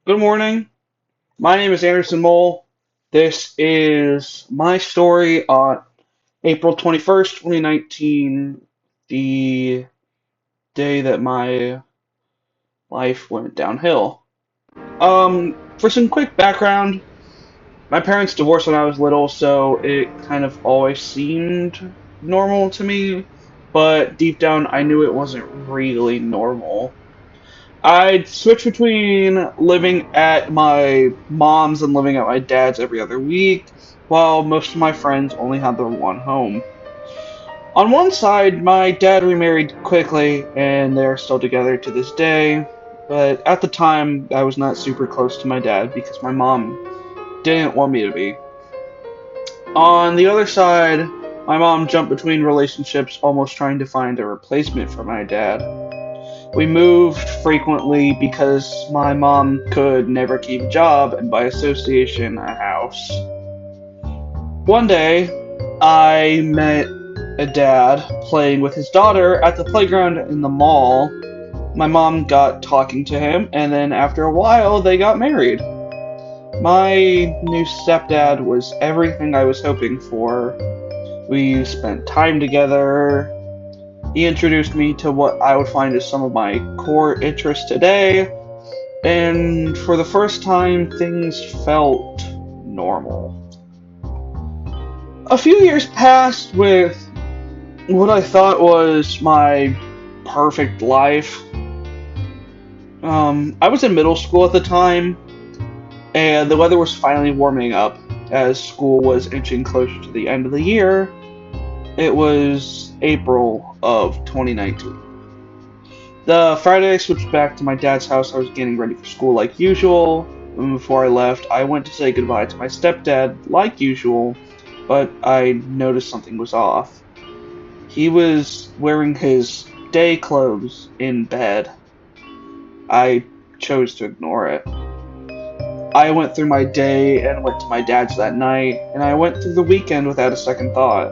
Good morning. My name is Anderson Mole. This is my story on April 21st, 2019, the day that my life went downhill. For some quick background, my parents divorced when I was little, so it kind of always seemed normal to me, but deep down I knew it wasn't really normal. I'd switch between living at my mom's and living at my dad's every other week, while most of my friends only had their one home. On one side, my dad remarried quickly, and they're still together to this day, but at the time, I was not super close to my dad because my mom didn't want me to be. On the other side, my mom jumped between relationships, almost trying to find a replacement for my dad. We moved frequently because my mom could never keep a job and by association a house. One day, I met a dad playing with his daughter at the playground in the mall. My mom got talking to him, and then after a while, they got married. My new stepdad was everything I was hoping for. We spent time together. He introduced me to what I would find as some of my core interests today, and for the first time, things felt normal. A few years passed with what I thought was my perfect life. I was in middle school at the time, and the weather was finally warming up as school was inching closer to the end of the year. It was April of 2019. The Friday I switched back to my dad's house, I was getting ready for school like usual. And before I left, I went to say goodbye to my stepdad like usual, but I noticed something was off. He was wearing his day clothes in bed. I chose to ignore it. I went through my day and went to my dad's that night, and I went through the weekend without a second thought.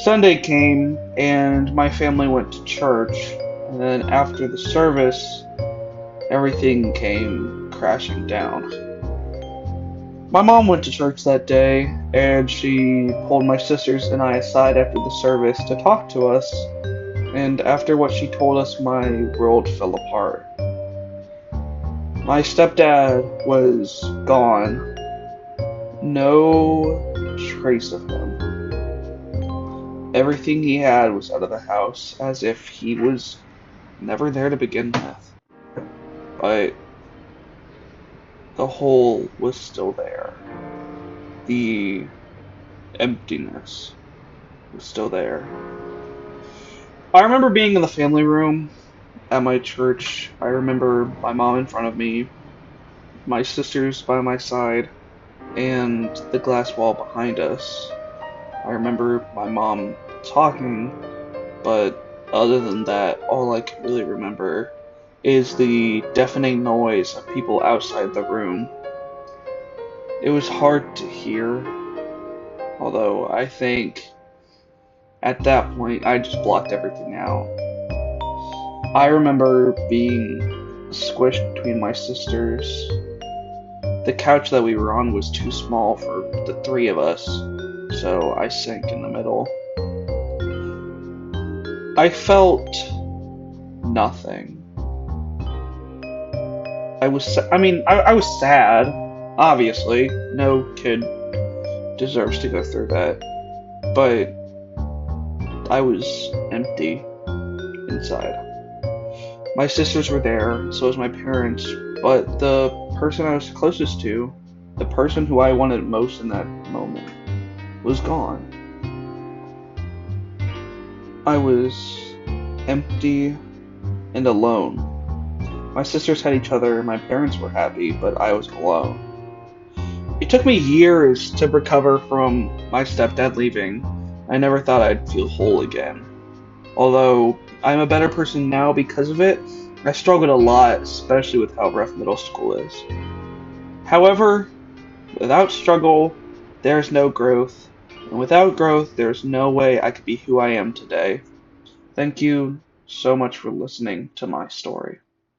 Sunday came, and my family went to church, and then after the service, everything came crashing down. My mom went to church that day, and she pulled my sisters and I aside after the service to talk to us, and after what she told us, my world fell apart. My stepdad was gone. No trace of him. Everything he had was out of the house, as if he was never there to begin with. But the hole was still there. The emptiness was still there. I remember being in the family room at my church. I remember my mom in front of me, my sisters by my side, and the glass wall behind us. I remember my mom talking, but other than that, all I can really remember is the deafening noise of people outside the room. It was hard to hear, although I think at that point I just blocked everything out. I remember being squished between my sisters. The couch that we were on was too small for the three of us, so I sank in the middle. I felt nothing. I was sad, obviously. No kid deserves to go through that. But I was empty inside. My sisters were there, so was my parents, but the person I was closest to, the person who I wanted most in that moment, was gone. I was empty and alone. My sisters had each other, my parents were happy, but I was alone. It took me years to recover from my stepdad leaving. I never thought I'd feel whole again. Although I'm a better person now because of it, I struggled a lot, especially with how rough middle school is. However, without struggle, there's no growth. And without growth, there's no way I could be who I am today. Thank you so much for listening to my story.